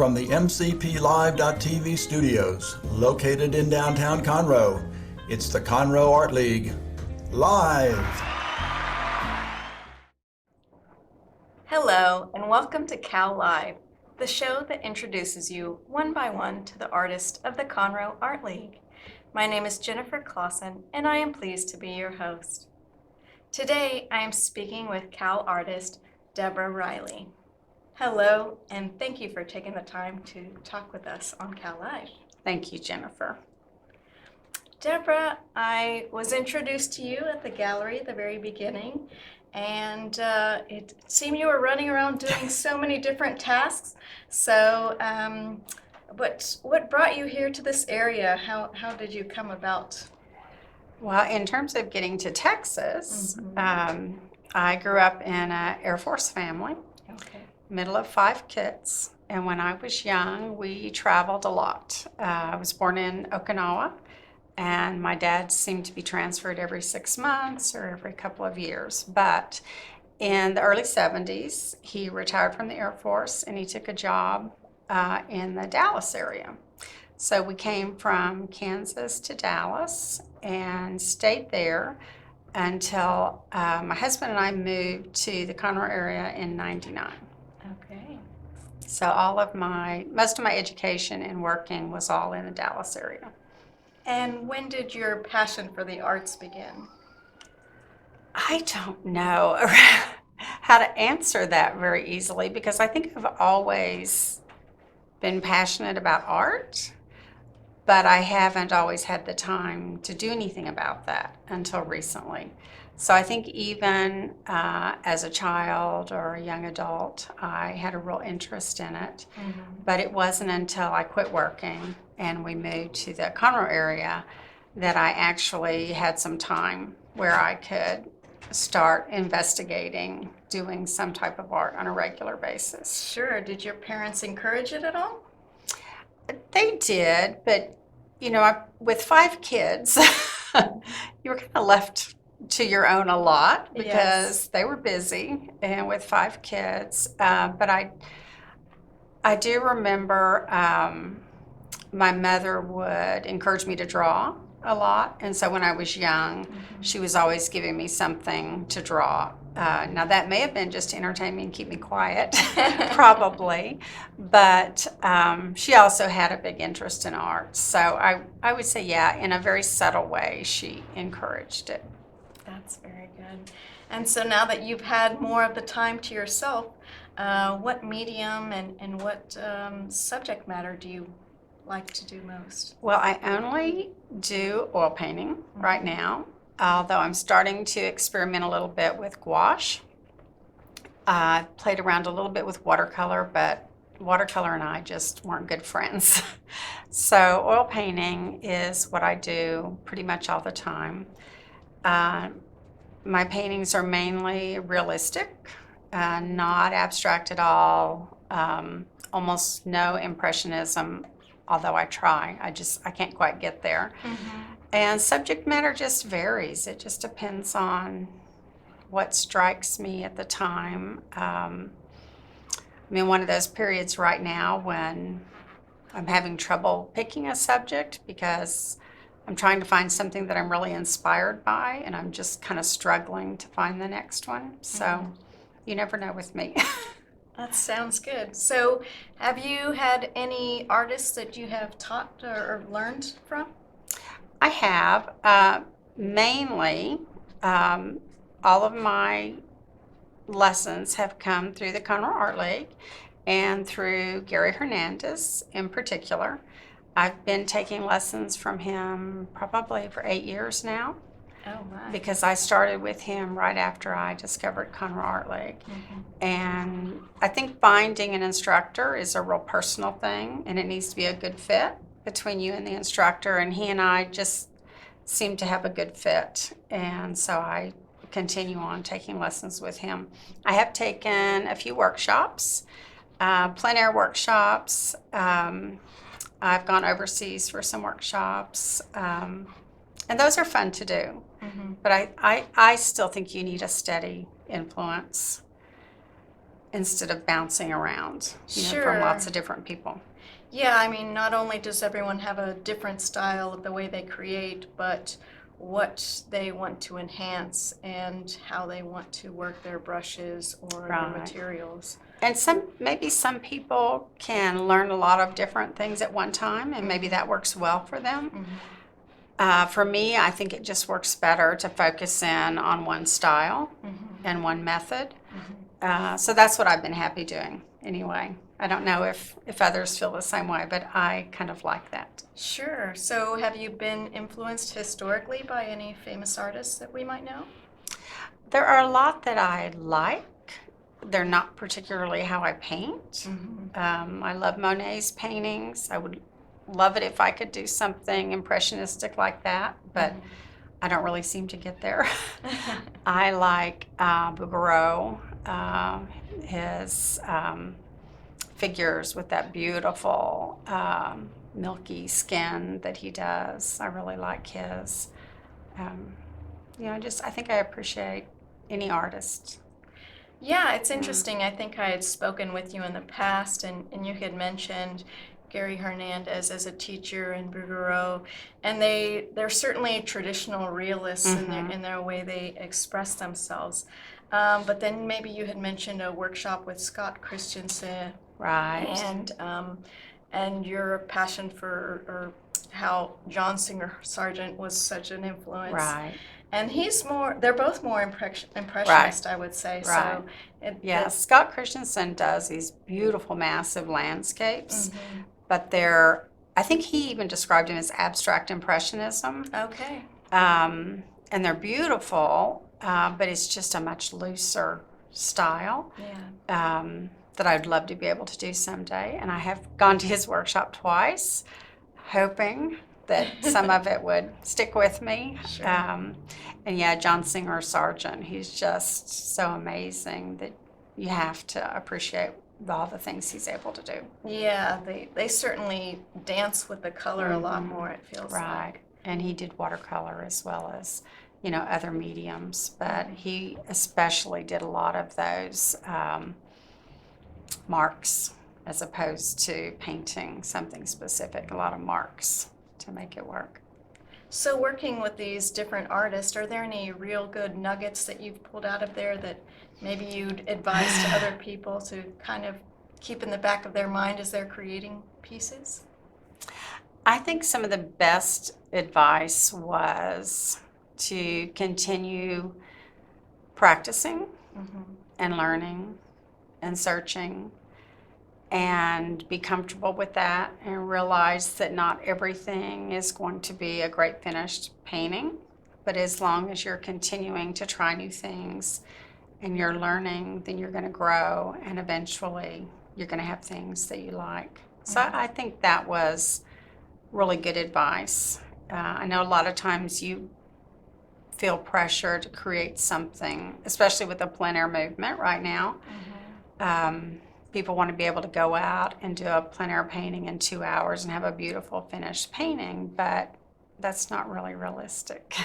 from the MCPLive.tv studios, located in downtown Conroe. It's the Conroe Art League, live. Hello, and welcome to Cal Live, the show that introduces you one by one to the artists of the Conroe Art League. My name is Jennifer Clausen, and I am pleased to be your host. Today, I am speaking with Cal artist Debra Riley. Hello, and thank you for taking the time to talk with us on Cal Live. Thank you, Jennifer. Debra, I was introduced to you at the gallery at the very beginning, and it seemed you were running around doing so many different tasks. So, what brought you here to this area? How did you come about? Well, in terms of getting to Texas, I grew up in an Air Force family, middle of 5 kids. And when I was young, we traveled a lot. I was born in Okinawa, and my dad seemed to be transferred every 6 months or every couple of years. But in the early 70s, he retired from the Air Force and he took a job in the Dallas area. So we came from Kansas to Dallas and stayed there until my husband and I moved to the Conroe area in '99. Okay. So most of my education and working was all in the Dallas area. And when did your passion for the arts begin? I don't know how to answer that very easily because I think I've always been passionate about art, but I haven't always had the time to do anything about that until recently. So I think even as a child or a young adult, I had a real interest in it. But it wasn't until I quit working and we moved to the Conroe area that I actually had some time where I could start investigating doing some type of art on a regular basis. Sure. Did your parents encourage it at all? They did, but with 5 kids, you were kind of left to your own a lot because they were busy and with 5 kids. But I do remember my mother would encourage me to draw a lot. And so when I was young, she was always giving me something to draw. Now that may have been just to entertain me and keep me quiet, probably. But she also had a big interest in art. So I would say, yeah, in a very subtle way, she encouraged it. That's very good. And so now that you've had more of the time to yourself, what medium and what subject matter do you like to do most? Well, I only do oil painting right now, although I'm starting to experiment a little bit with gouache. I played around a little bit with watercolor, but watercolor and I just weren't good friends. So oil painting is what I do pretty much all the time. My paintings are mainly realistic, not abstract at all, almost no impressionism, although I try. I can't quite get there. And subject matter just varies. It just depends on what strikes me at the time. I'm in one of those periods right now when I'm having trouble picking a subject because I'm trying to find something that I'm really inspired by, and I'm just kind of struggling to find the next one. So you never know with me. That sounds good. So have you had any artists that you have taught or learned from? I have. Mainly, all of my lessons have come through the Conroe Art League and through Gary Hernandez in particular. I've been taking lessons from him probably for 8 years now. Oh, my. Because I started with him right after I discovered Conroe Art League. And I think finding an instructor is a real personal thing, and it needs to be a good fit between you and the instructor, and he and I just seem to have a good fit, and so I continue on taking lessons with him. I have taken a few workshops, plein air workshops. I've gone overseas for some workshops, and those are fun to do. But I still think you need a steady influence. instead of bouncing around, Sure. from lots of different people. Yeah, I mean, not only does everyone have a different style of the way they create, but what they want to enhance and how they want to work their brushes or their Right. materials. And maybe some people can learn a lot of different things at one time, and maybe that works well for them. For me, I think it just works better to focus in on one style and one method. So that's what I've been happy doing anyway. I don't know if others feel the same way, but I kind of like that. Sure. So have you been influenced historically by any famous artists that we might know? There are a lot that I like. They're not particularly how I paint. I love Monet's paintings. I would love it if I could do something impressionistic like that, but I don't really seem to get there. I like Bouguereau, his figures with that beautiful milky skin that he does. I really like his. I think I appreciate any artist. Yeah, it's interesting. I think I had spoken with you in the past, and you had mentioned Gary Hernandez as a teacher and Bouguereau, and they're certainly traditional realists in their way they express themselves. But then maybe you had mentioned a workshop with Scott Christensen, Right. and your passion for or how John Singer Sargent was such an influence. Right. And they're both more impressionist, I would say. Right. So Scott Christensen does these beautiful, massive landscapes, but I think he even described them as abstract impressionism. Okay. And they're beautiful, but it's just a much looser style. Yeah. That I'd love to be able to do someday. And I have gone to his workshop twice, hoping that some of it would stick with me. Sure. And yeah, John Singer Sargent, he's just so amazing that you have to appreciate all the things he's able to do. Yeah, they certainly dance with the color a lot more, it feels Right. like. And he did watercolor as well as, other mediums, but he especially did a lot of those marks as opposed to painting something specific, a lot of marks to make it work. So working with these different artists, are there any real good nuggets that you've pulled out of there that maybe you'd advise to other people to kind of keep in the back of their mind as they're creating pieces? I think some of the best advice was to continue practicing and learning and searching and be comfortable with that and realize that not everything is going to be a great finished painting, but as long as you're continuing to try new things and you're learning, then you're going to grow and eventually you're going to have things that you like. So I think that was really good advice. I know a lot of times you feel pressure to create something, especially with the plein air movement right now. People want to be able to go out and do a plein air painting in 2 hours and have a beautiful finished painting, but that's not really realistic.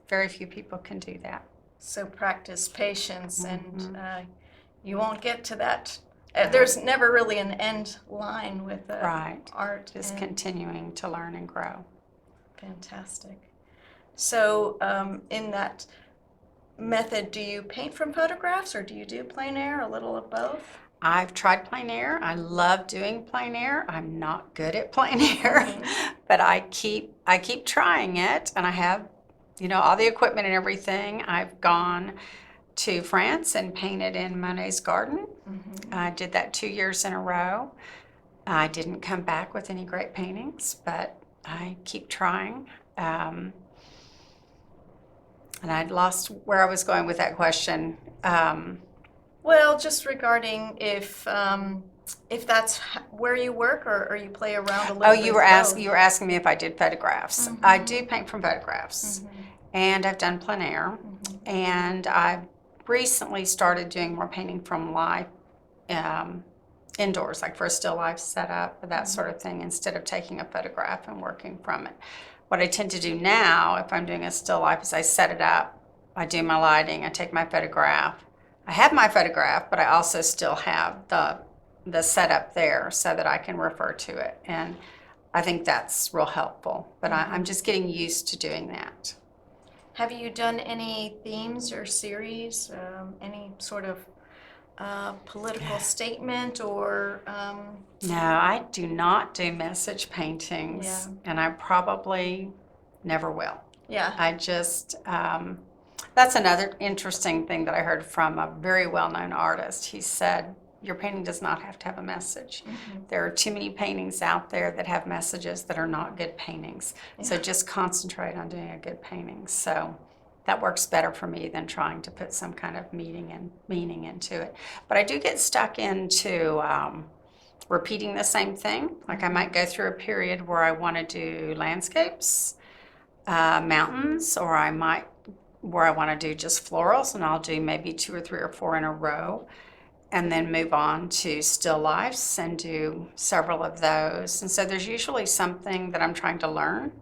Very few people can do that. So practice patience and you won't get to that. There's never really an end line with art. Just continuing to learn and grow. Fantastic. So in that method, do you paint from photographs or do you do plein air, a little of both? I've tried plein air. I love doing plein air. I'm not good at plein air, but I keep trying it, and I have, all the equipment and everything. I've gone to France and painted in Monet's garden. I did that 2 years in a row. I didn't come back with any great paintings, but I keep trying. And I'd lost where I was going with that question. Well, just regarding if that's where you work or you play around a little bit. You were asking me if I did photographs. I do paint from photographs, and I've done plein air, and I've recently started doing more painting from live indoors, like for a still life setup, that sort of thing, instead of taking a photograph and working from it. What I tend to do now, if I'm doing a still life, is I set it up, I do my lighting, I take my photograph, I have my photograph, but I also still have the setup there so that I can refer to it. And I think that's real helpful. But I'm just getting used to doing that. Have you done any themes or series, any sort of political statement or? No, I do not do message paintings, Yeah. and I probably never will. Yeah. I just, that's another interesting thing that I heard from a very well-known artist. He said, your painting does not have to have a message. There are too many paintings out there that have messages that are not good paintings. So just concentrate on doing a good painting. So that works better for me than trying to put some kind of meaning into it. But I do get stuck into repeating the same thing. Like I might go through a period where I want to do landscapes, mountains, or I might where I want to do just florals, and I'll do maybe 2 or 3 or 4 in a row, and then move on to still lifes and do several of those. And so there's usually something that I'm trying to learn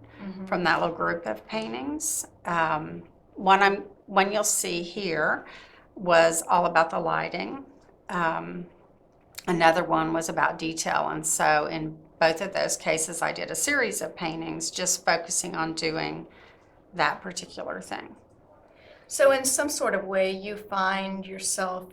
from that little group of paintings. One you'll see here was all about the lighting. Another one was about detail, and so in both of those cases I did a series of paintings just focusing on doing that particular thing. So in some sort of way, you find yourself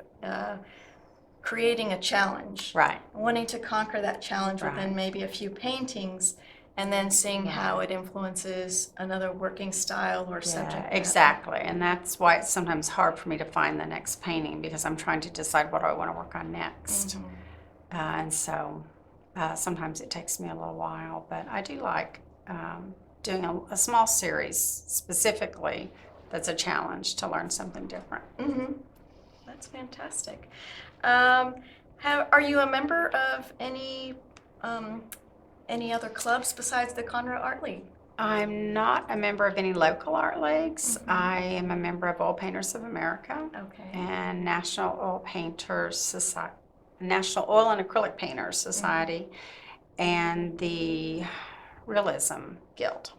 creating a challenge, Right. wanting to conquer that challenge Right. within maybe a few paintings, and then seeing how it influences another working style or subject matter. Exactly, and that's why it's sometimes hard for me to find the next painting, because I'm trying to decide what I want to work on next. And so sometimes it takes me a little while, but I do like doing a small series specifically that's a challenge to learn something different. That's fantastic. Are you a member of any other clubs besides the Conroe Art League? I'm not a member of any local art leagues. I am a member of Oil Painters of America and National Oil Painters Society, National Oil and Acrylic Painters Society, and the Realism Guild.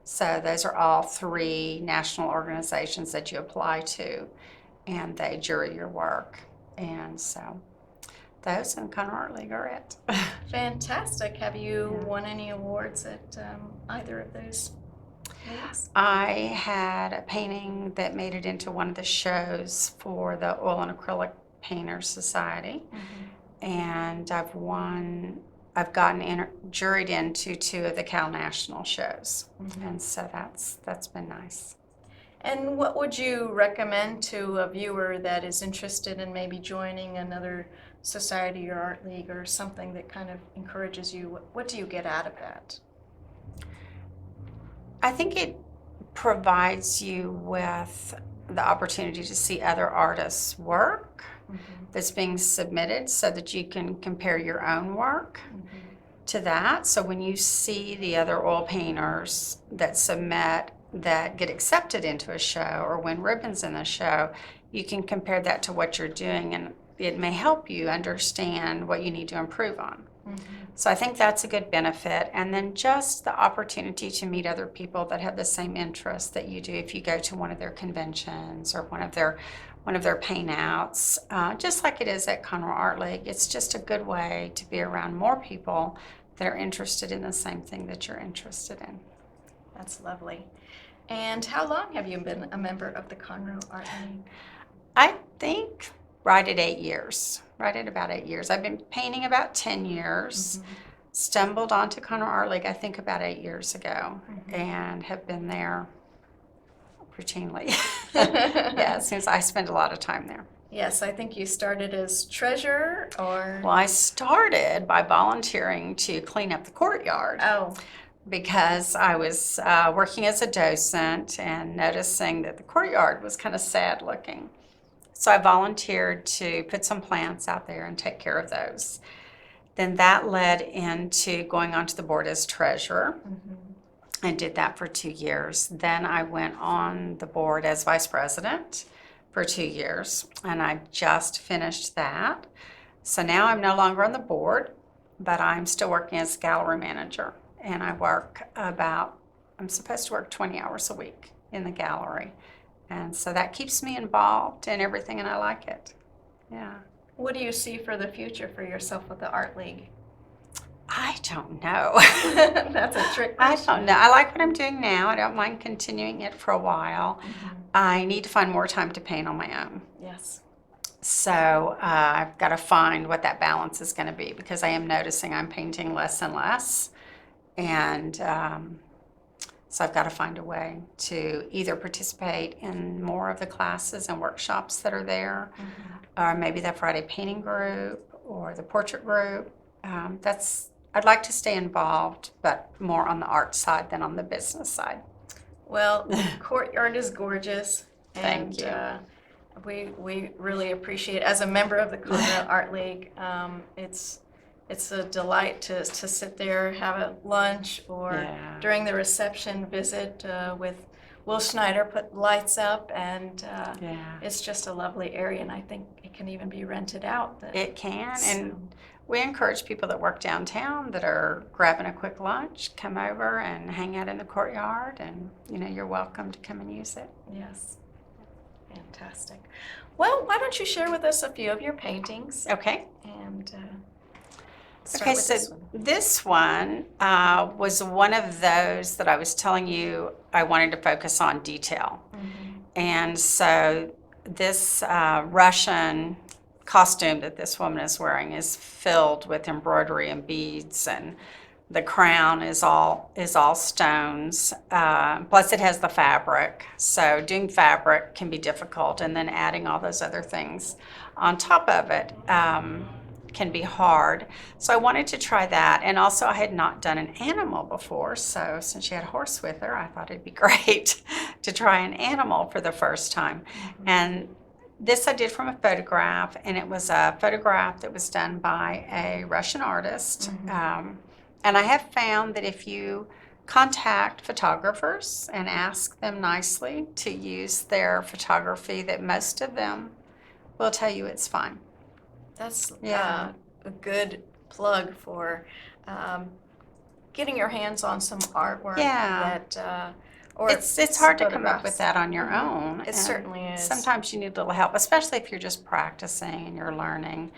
So those are all 3 national organizations that you apply to, and they jury your work. And so those and Conroe Art League are it. Fantastic. Have you won any awards at either of those leagues? I had a painting that made it into one of the shows for the Oil and Acrylic Painters Society, and I've gotten juried into 2 of the Cal National shows, and so that's been nice. And what would you recommend to a viewer that is interested in maybe joining another society or art league or something that kind of encourages you? What do you get out of that? I think it provides you with the opportunity to see other artists' work that's being submitted so that you can compare your own work to that. So when you see the other oil painters that submit that get accepted into a show or win ribbons in the show, you can compare that to what you're doing, and it may help you understand what you need to improve on. So I think that's a good benefit. And then just the opportunity to meet other people that have the same interests that you do if you go to one of their conventions or one of their paint outs, just like it is at Conroe Art League. It's just a good way to be around more people that are interested in the same thing that you're interested in. That's lovely. And how long have you been a member of the Conroe Art League? I think right at about 8 years. I've been painting about 10 years. Stumbled onto Conroe Art League, I think, about 8 years ago, and have been there routinely. Yeah, since I spend a lot of time there. Yes, I think you started as treasurer, or? Well, I started by volunteering to clean up the courtyard. Oh. Because I was working as a docent and noticing that the courtyard was kind of sad looking. So I volunteered to put some plants out there and take care of those. Then that led into going onto the board as treasurer. I did that for 2 years. Then I went on the board as vice president for 2 years, and I just finished that. So now I'm no longer on the board, but I'm still working as gallery manager. And I work I'm supposed to work 20 hours a week in the gallery. And so that keeps me involved in everything, and I like it. Yeah. What do you see for the future for yourself with the Art League? I don't know. That's a trick I question. don't know. I like what I'm doing now. I don't mind continuing it for a while. I need to find more time to paint on my own. Yes. So I've got to find what that balance is going to be, because I am noticing I'm painting less and less. And so I've got to find a way to either participate in more of the classes and workshops that are there, or maybe the Friday painting group or the portrait group. I'd like to stay involved, but more on the art side than on the business side. Well, the courtyard is gorgeous. Thank you. We really appreciate, as a member of the Conroe Art League, it's a delight to sit there, have a lunch, or during the reception visit Will Schneider put lights up, and it's just a lovely area, and I think it can even be rented out. It can, and we encourage people that work downtown that are grabbing a quick lunch, come over and hang out in the courtyard, and you're welcome to come and use it. Yes. Fantastic. Well, why don't you share with us a few of your paintings? Okay. And Okay, so this one was one of those that I was telling you I wanted to focus on detail. And so this Russian costume that this woman is wearing is filled with embroidery and beads, and the crown is all stones. Plus it has the fabric. So doing fabric can be difficult, and then adding all those other things on top of it can be hard. So I wanted to try that. And also I had not done an animal before. So since she had a horse with her, I thought it'd be great to try an animal for the first time. And this I did from a photograph, and it was a photograph that was done by a Russian artist. And I have found that if you contact photographers and ask them nicely to use their photography, that most of them will tell you it's fine. That's a good plug for getting your hands on some artwork. That or it's hard to come up with that on your own. It certainly is. Sometimes you need a little help, especially if you're just practicing and you're learning,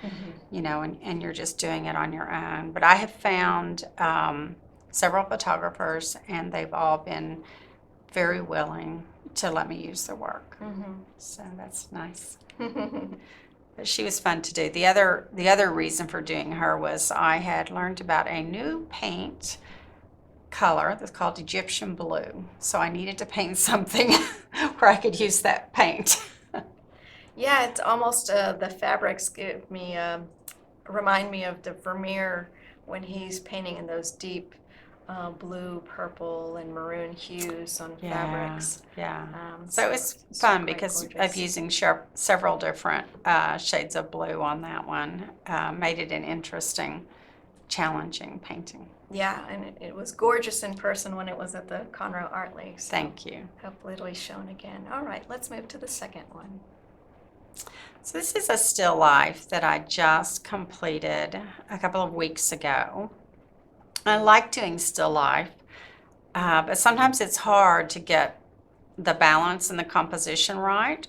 and you're just doing it on your own. But I have found several photographers, and they've all been very willing to let me use their work. So that's nice. But she was fun to do. The other reason for doing her was I had learned about a new paint color that's called Egyptian blue. So I needed to paint something where I could use that paint. Yeah, it's almost the fabrics remind me of the Vermeer when he's painting in those deep blue, purple, and maroon hues on fabrics. So it's fun because of using several different shades of blue on that one. Made it an interesting, challenging painting. Yeah, and it was gorgeous in person when it was at the Conroe Art League. So thank you. Hopefully it'll be shown again. All right, let's move to the second one. So this is a still life that I just completed a couple of weeks ago. I like doing still life, but sometimes it's hard to get the balance and the composition right.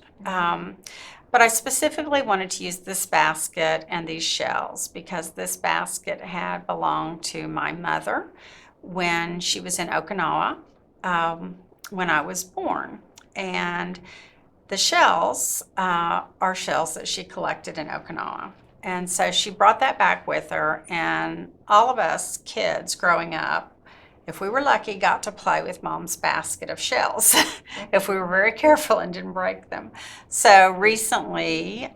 But I specifically wanted to use this basket and these shells because this basket had belonged to my mother when she was in Okinawa when I was born. And the shells are shells that she collected in Okinawa. And so she brought that back with her, and all of us kids growing up, if we were lucky, got to play with Mom's basket of shells if we were very careful and didn't break them. So recently,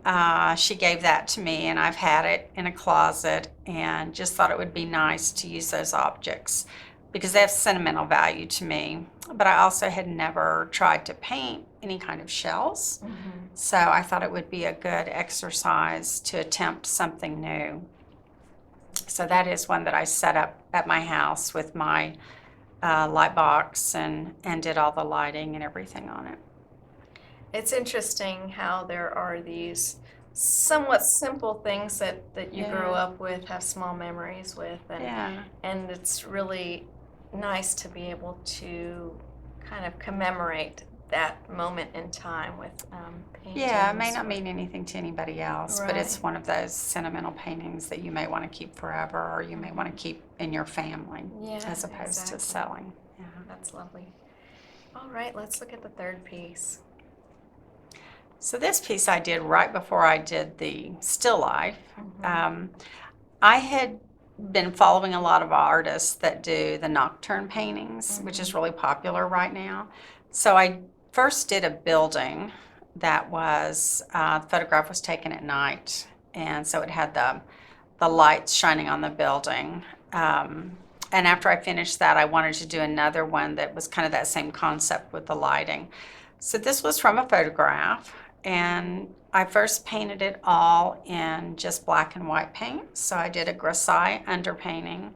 she gave that to me, and I've had it in a closet and just thought it would be nice to use those objects because they have sentimental value to me. But I also had never tried to paint any kind of shells. So I thought it would be a good exercise to attempt something new. So that is one that I set up at my house with my light box and did all the lighting and everything on it. It's interesting how there are these somewhat simple things that you grow up with, have small memories with, and it's really nice to be able to kind of commemorate that moment in time with paintings. Yeah, it may not mean anything to anybody else, but it's Right. one of those sentimental paintings that you may want to keep forever, or you may want to keep in your family Yeah, as opposed to exactly. selling. Yeah. That's lovely. All right, let's look at the third piece. So this piece I did right before I did the still life. Mhm. I had been following a lot of artists that do the nocturne paintings, which is really popular right now. So I first did a building that was, the photograph was taken at night, and so it had the lights shining on the building. And after I finished that, I wanted to do another one that was kind of that same concept with the lighting. So this was from a photograph, and I first painted it all in just black and white paint. So I did a grisaille underpainting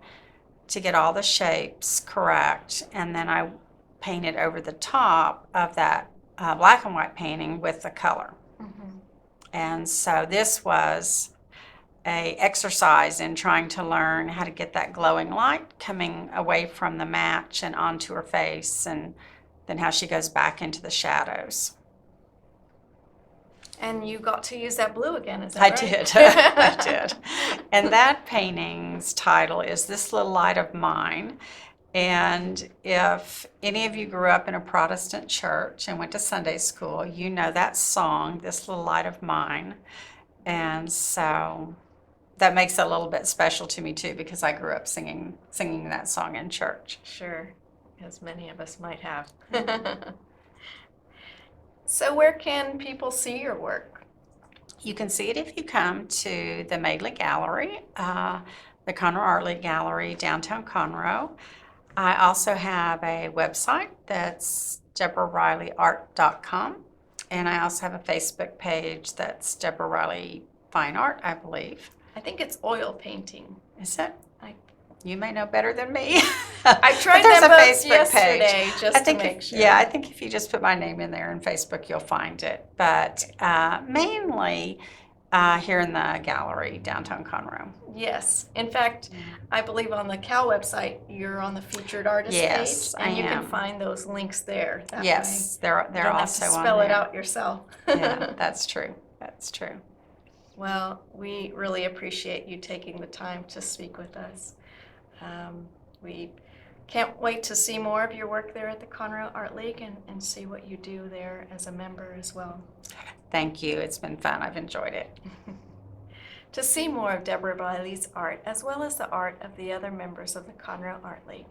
to get all the shapes correct, and then I painted over the top of that black and white painting with the color. Mhm. And so this was a exercise in trying to learn how to get that glowing light coming away from the match and onto her face, and then how she goes back into the shadows. And you got to use that blue again, is that I right? did. I did. And that painting's title is This Little Light of Mine. And if any of you grew up in a Protestant church and went to Sunday school, you know that song, This Little Light of Mine. And so that makes it a little bit special to me too, because I grew up singing that song in church. Sure, as many of us might have. So where can people see your work? You can see it if you come to the Madeley Gallery, the Conroe Art League Gallery, downtown Conroe. I also have a website that's DebraRileyArt.com, and I also have a Facebook page that's Debra Riley Fine Art, I believe. I think it's oil painting. Is it? I- You may know better than me. I tried But there's them a both Facebook yesterday page. just I think to make sure. Yeah, I think if you just put my name in there in Facebook, you'll find it. But mainly here in the gallery, downtown Conroe. Yes. In fact, I believe on the Cal website, you're on the featured artist Yes, page, I and you can am. find those links there. That Yes, they're way. You don't have also to on spell it there. out yourself. Yeah, that's true. That's true. Well, we really appreciate you taking the time to speak with us. We can't wait to see more of your work there at the Conroe Art League and see what you do there as a member as well. Thank you. It's been fun. I've enjoyed it. To see more of Debra Riley's art, as well as the art of the other members of the Conroe Art League,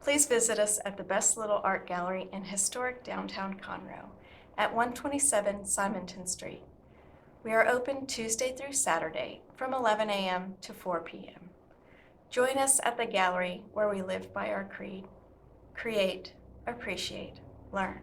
please visit us at the Best Little Art Gallery in historic downtown Conroe at 127 Simonton Street. We are open Tuesday through Saturday from 11 a.m. to 4 p.m. Join us at the gallery where we live by our creed: create, appreciate, learn.